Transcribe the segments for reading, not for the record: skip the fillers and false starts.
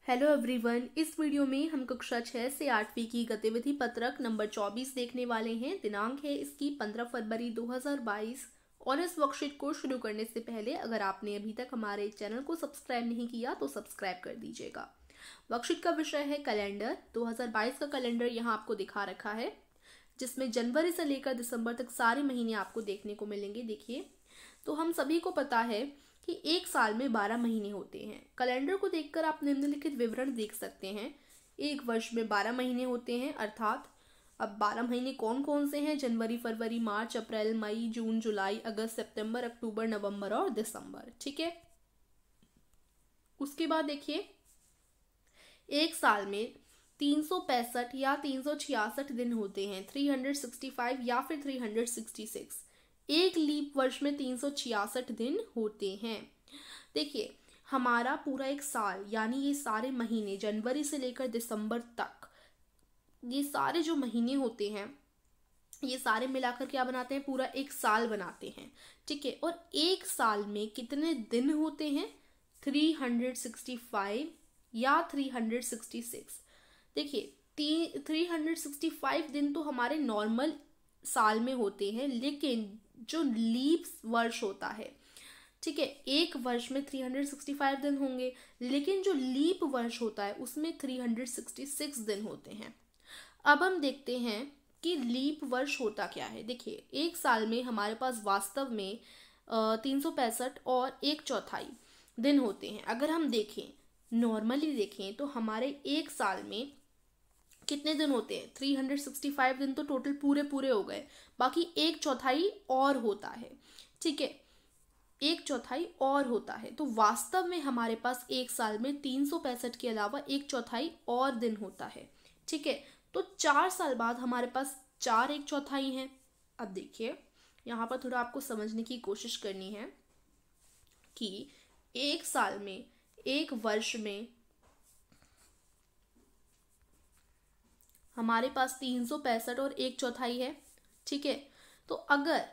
Hello everyone, इस video में हम कक्षा 6 से 8वीं की गतिविधि पत्रक नंबर 24 देखने वाले हैं। दिनांक है इसकी 15 फरवरी 2022 और इस वर्कशीट को शुरू करने से पहले अगर आपने अभी तक हमारे चैनल को सब्सक्राइब नहीं किया तो सब्सक्राइब कर दीजिएगा। वर्कशीट का विषय है कैलेंडर। 2022 का कैलेंडर यहाँ आपको दिखा रखा है, जिसमें जनवरी से लेकर दिसंबर तक सारे महीने आपको देखने को मिलेंगे। देखिए, तो हम सभी को पता है कि एक साल में 12 महीने होते हैं। कैलेंडर को देखकर आप निम्नलिखित विवरण देख सकते हैं। एक वर्ष में 12 महीने होते हैं, अर्थात अब 12 महीने कौन कौन से हैं? जनवरी, फरवरी, मार्च, अप्रैल, मई, जून, जुलाई, अगस्त, सितंबर, अक्टूबर, नवंबर और दिसंबर। ठीक है। उसके बाद देखिए, एक साल में 365 या 366 दिन होते हैं, 365 या फिर 366। एक लीप वर्ष में 366 दिन होते हैं। देखिए, हमारा पूरा एक साल यानी ये सारे महीने जनवरी से लेकर दिसंबर तक, ये सारे जो महीने होते हैं ये सारे मिलाकर क्या बनाते हैं? पूरा एक साल बनाते हैं। ठीक है। और एक साल में कितने दिन होते हैं? 365 या 366। देखिए, 365 दिन तो हमारे नॉर्मल साल में होते हैं, लेकिन जो लीप वर्ष होता है, ठीक है, एक वर्ष में 365 दिन होंगे, लेकिन जो लीप वर्ष होता है उसमें 366 दिन होते हैं। अब हम देखते हैं कि लीप वर्ष होता क्या है। देखिए, एक साल में हमारे पास वास्तव में 365 और 1/4 दिन होते हैं। अगर हम देखें, नॉर्मली देखें तो हमारे एक साल में कितने दिन होते हैं? 365 दिन तो टोटल पूरे हो गए, बाकी 1/4 और होता है। ठीक है, 1/4 और होता है। तो वास्तव में हमारे पास एक साल में 365 के अलावा 1/4 और दिन होता है। ठीक है, तो 4 साल बाद हमारे पास 4 1/4 हैं। अब देखिए, यहाँ पर थोड़ा आपको समझने की कोशिश करनी है कि एक साल में, एक वर्ष में हमारे पास 365 और 1/4 है। ठीक है, तो अगर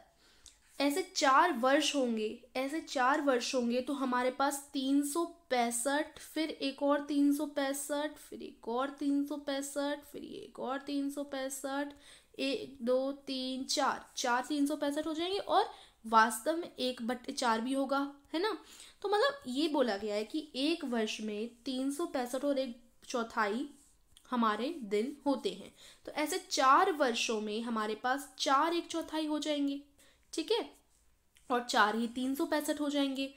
ऐसे 4 वर्ष होंगे, ऐसे 4 वर्ष होंगे तो हमारे पास 365, फिर एक और 365, फिर एक और 365, फिर एक और 365, 1 2 3 4 4 365 हो जाएंगे और वास्तव में 1/4 भी होगा, है ना। तो मतलब ये बोला गया है कि एक वर्ष में 365 और 1/4 हमारे दिन होते हैं। तो ऐसे 4 वर्षों में हमारे पास 4 1/4 हो जाएंगे। ठीक है, और 4 ही 365 हो जाएंगे।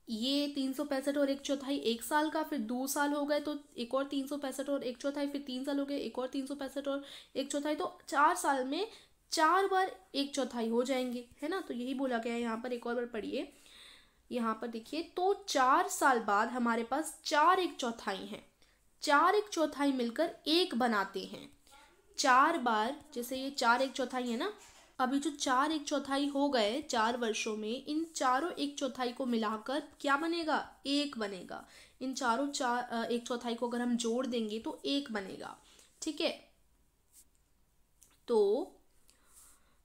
ये 365 और 1/4 एक साल का, फिर 2 साल हो गए तो एक और 365 और 1/4, फिर 3 साल हो गए, एक और 365 और 1/4। तो 4 साल में 4 बार 1/4 हो जाएंगे, है ना। तो यही बोला गया है यहाँ पर। एक और बार पढ़िए, यहाँ पर देखिए, तो 4 साल बाद हमारे पास 4 1/4 हैं। 4 1/4 मिलकर एक बनाते हैं। 4 बार, जैसे ये 4 1/4 है ना, अभी जो 4 1/4 हो गए 4 वर्षों में, इन चारों 1/4 को मिलाकर क्या बनेगा? एक बनेगा। इन चारों 1/4 को अगर हम जोड़ देंगे तो एक बनेगा। ठीक है, तो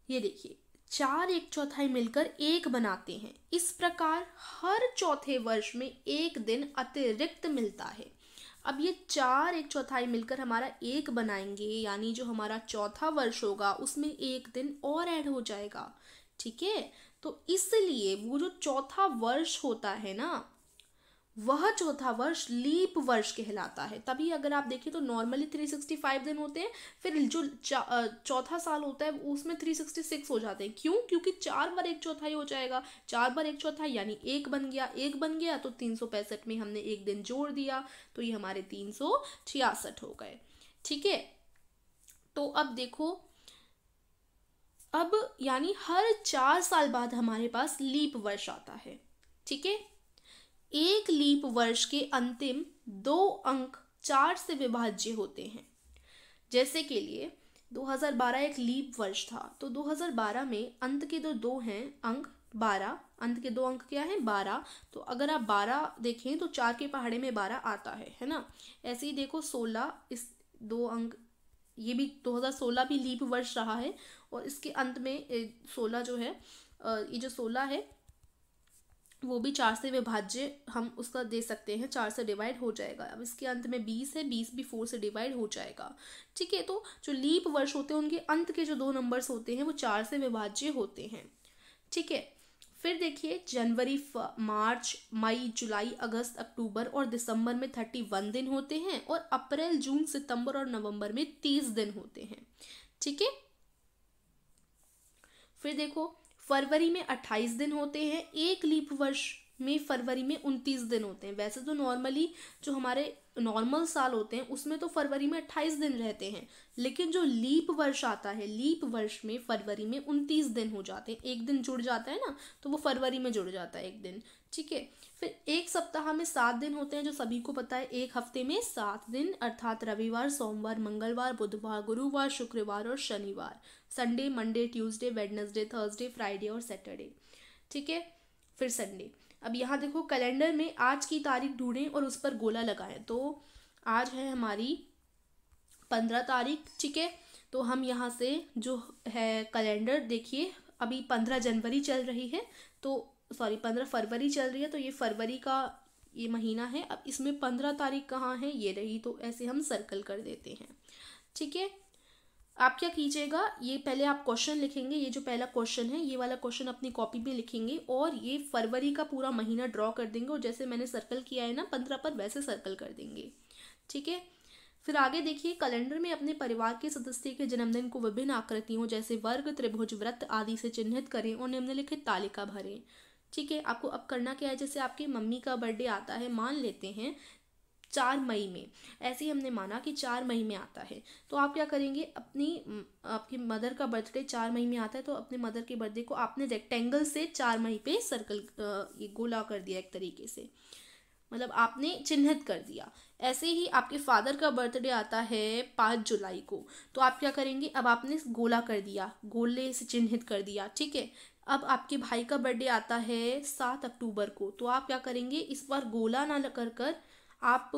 ये देखिए, 4 1/4 मिलकर एक बनाते हैं। इस प्रकार हर चौथे वर्ष में एक दिन अतिरिक्त मिलता है। अब ये 4 1/4 मिलकर हमारा एक बनाएंगे, यानी जो हमारा चौथा वर्ष होगा उसमें एक दिन और ऐड हो जाएगा। ठीक है, तो इसलिए वो जो चौथा वर्ष होता है ना, वह चौथा वर्ष लीप वर्ष कहलाता है। तभी अगर आप देखें तो नॉर्मली 365 दिन होते हैं, फिर जो चौथा साल होता है उसमें 366 हो जाते हैं। क्यों? क्योंकि 4 बार 1/4 हो जाएगा। 4 बार 1/4 यानी एक बन गया। एक बन गया तो 365 में हमने एक दिन जोड़ दिया, तो ये हमारे 366 हो गए। ठीक है, तो अब देखो, अब यानी हर 4 साल बाद हमारे पास लीप वर्ष आता है। ठीक है, एक लीप वर्ष के अंतिम 2 अंक 4 से विभाज्य होते हैं। जैसे के लिए 2012 एक लीप वर्ष था, तो 2012 में अंत के जो 2 हैं अंक 12, अंत के 2 अंक क्या है? 12। तो अगर आप 12 देखें तो 4 के पहाड़े में 12 आता है ना। ऐसे ही देखो 16, इस 2 अंक, ये भी 2016 भी लीप वर्ष रहा है, और इसके अंत में 16 जो है, ये जो 16 है वो भी 4 से विभाज्य हम उसका दे सकते हैं, 4 से डिवाइड हो जाएगा। अब इसके अंत में 20 है, 20 भी 4 से डिवाइड हो जाएगा। ठीक है, तो जो लीप वर्ष होते हैं उनके अंत के जो 2 नंबर्स होते हैं वो 4 से विभाज्य होते हैं। ठीक है, फिर देखिए जनवरी, मार्च, मई, जुलाई, अगस्त, अक्टूबर और दिसंबर में 31 दिन होते हैं, और अप्रैल, जून, सितंबर और नवंबर में 30 दिन होते हैं। ठीक है, फिर देखो फरवरी में 28 दिन होते हैं, एक लीप वर्ष में फरवरी में 29 दिन होते हैं। वैसे तो नॉर्मली जो हमारे नॉर्मल साल होते हैं उसमें तो फरवरी में 28 दिन रहते हैं, लेकिन जो लीप वर्ष आता है, लीप वर्ष में फरवरी में 29 दिन हो जाते हैं। एक दिन जुड़ जाता है ना, तो वो फरवरी में जुड़ जाता है एक दिन। ठीक है, फिर एक सप्ताह में 7 दिन होते हैं, जो सभी को पता है। एक हफ्ते में 7 दिन, अर्थात रविवार, सोमवार, मंगलवार, बुधवार, गुरुवार, शुक्रवार और शनिवार, Sunday, Monday, Tuesday, Wednesday, Thursday, Friday और सैटरडे। ठीक है, फिर संडे। अब यहाँ देखो कैलेंडर में आज की तारीख ढूंढें और उस पर गोला लगाएं। तो आज है हमारी 15 तारीख। ठीक है, तो हम यहाँ से जो है कैलेंडर देखिए, अभी 15 जनवरी चल रही है, तो 15 फरवरी चल रही है, तो ये फरवरी का ये महीना है। अब इसमें 15 तारीख कहाँ है, ये रही, तो ऐसे हम सर्कल कर देते हैं। ठीक है, आप क्या कीजिएगा, ये पहले आप क्वेश्चन लिखेंगे, ये जो पहला क्वेश्चन है ये वाला क्वेश्चन अपनी कॉपी में लिखेंगे, और ये फरवरी का पूरा महीना ड्रॉ कर देंगे, और जैसे मैंने सर्कल किया है ना 15 पर, वैसे सर्कल कर देंगे। ठीक है, फिर आगे देखिए कैलेंडर में अपने परिवार के सदस्य के जन्मदिन को विभिन्न आकृतियों जैसे वर्ग, त्रिभुज, वृत्त आदि से चिन्हित करें और निम्नलिखित तालिका भरें। ठीक है, आपको अब करना क्या है, जैसे आपकी मम्मी का बर्थडे आता है, मान लेते हैं 4 मई में, ऐसे ही हमने माना कि 4 मई में आता है, तो आप क्या करेंगे, आपकी मदर का बर्थडे 4 मई में आता है, तो अपने मदर के बर्थडे को आपने रेक्टेंगल से 4 मई पे सर्कल, ये गोला कर दिया एक तरीके से, मतलब आपने चिन्हित कर दिया। ऐसे ही आपके फादर का बर्थडे आता है 5 जुलाई को, तो आप क्या करेंगे, अब आपने गोला कर दिया, गोले से चिन्हित कर दिया। ठीक है, अब आपके भाई का बर्थडे आता है 7 अक्टूबर को, तो आप क्या करेंगे, इस बार गोला ना कर आप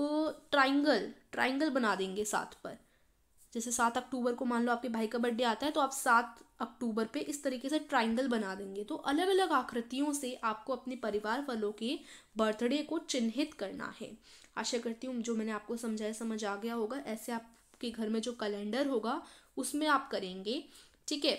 ट्राइंगल बना देंगे 7 पर। जैसे 7 अक्टूबर को मान लो आपके भाई का बर्थडे आता है, तो आप 7 अक्टूबर पे इस तरीके से ट्राइंगल बना देंगे। तो अलग अलग आकृतियों से आपको अपने परिवार वालों के बर्थडे को चिन्हित करना है। आशा करती हूँ जो मैंने आपको समझाया समझ आ गया होगा। ऐसे आपके घर में जो कैलेंडर होगा उसमें आप करेंगे। ठीक है,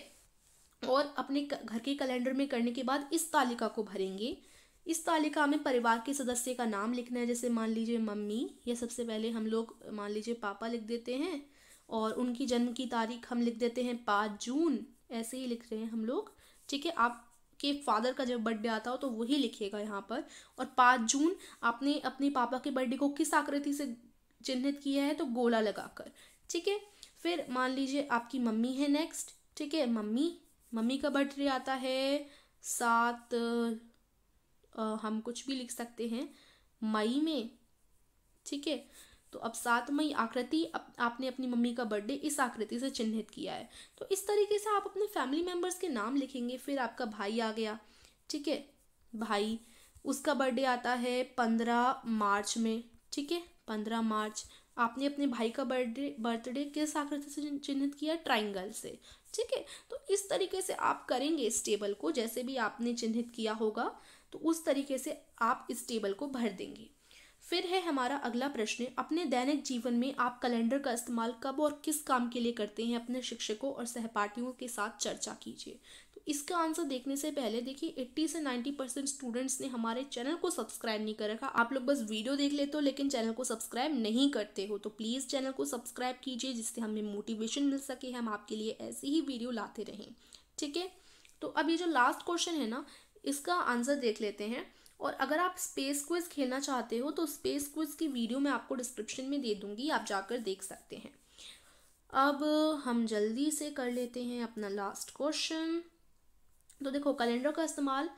और अपने घर के कैलेंडर में करने के बाद इस तालिका को भरेंगे। इस तालिका में परिवार के सदस्य का नाम लिखना है। जैसे मान लीजिए मम्मी, या सबसे पहले हम लोग मान लीजिए पापा लिख देते हैं, और उनकी जन्म की तारीख हम लिख देते हैं 5 जून, ऐसे ही लिख रहे हैं हम लोग। ठीक है, आपके फादर का जब बर्थडे आता हो तो वही लिखिएगा यहाँ पर। और 5 जून आपने अपने पापा के बर्थडे को किस आकृति से चिन्हित किया है, तो गोला लगाकर। ठीक है, फिर मान लीजिए आपकी मम्मी है नेक्स्ट। ठीक है, मम्मी का बर्थडे आता है 7, हम कुछ भी लिख सकते हैं, मई में। ठीक है, तो अब 7 मई आकृति, आपने अपनी मम्मी का बर्थडे इस आकृति से चिन्हित किया है। तो इस तरीके से आप अपने फैमिली मेंबर्स के नाम लिखेंगे। फिर आपका भाई आ गया। ठीक है, भाई, उसका बर्थडे आता है 15 मार्च में। ठीक है, 15 मार्च आपने अपने भाई का बर्थडे किस आकृति से चिन्हित किया, ट्राइंगल से। ठीक है, तो इस तरीके से आप करेंगे इस टेबल को, जैसे भी आपने चिन्हित किया होगा तो उस तरीके से आप इस टेबल को भर देंगे। फिर है हमारा अगला प्रश्न, अपने दैनिक जीवन में आप कैलेंडर का इस्तेमाल कब और किस काम के लिए करते हैं, अपने शिक्षकों और सहपाठियों के साथ चर्चा कीजिए। तो इसका आंसर देखने से पहले देखिए 80 से 90% स्टूडेंट्स ने हमारे चैनल को सब्सक्राइब नहीं कर रखा। आप लोग बस वीडियो देख लेते हो लेकिन चैनल को सब्सक्राइब नहीं करते हो, तो प्लीज़ चैनल को सब्सक्राइब कीजिए, जिससे हमें मोटिवेशन मिल सके, हम आपके लिए ऐसे ही वीडियो लाते रहें। ठीक है, तो अब ये जो लास्ट क्वेश्चन है ना, इसका आंसर देख लेते हैं। और अगर आप स्पेस क्विज खेलना चाहते हो तो स्पेस क्विज की वीडियो मैं आपको डिस्क्रिप्शन में दे दूंगी, आप जाकर देख सकते हैं। अब हम जल्दी से कर लेते हैं अपना लास्ट क्वेश्चन। तो देखो, कैलेंडर का इस्तेमाल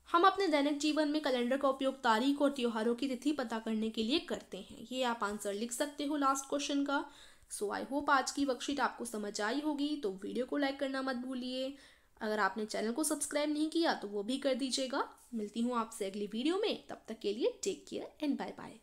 हम अपने दैनिक जीवन में कैलेंडर का उपयोग तारीख और त्योहारों की तिथि पता करने के लिए करते हैं। ये आप आंसर लिख सकते हो लास्ट क्वेश्चन का। सो आई होप आज की वर्कशीट आपको समझ आई होगी। तो वीडियो को लाइक करना मत भूलिए। अगर आपने चैनल को सब्सक्राइब नहीं किया तो वो भी कर दीजिएगा। मिलती हूँ आपसे अगली वीडियो में, तब तक के लिए take care and bye bye.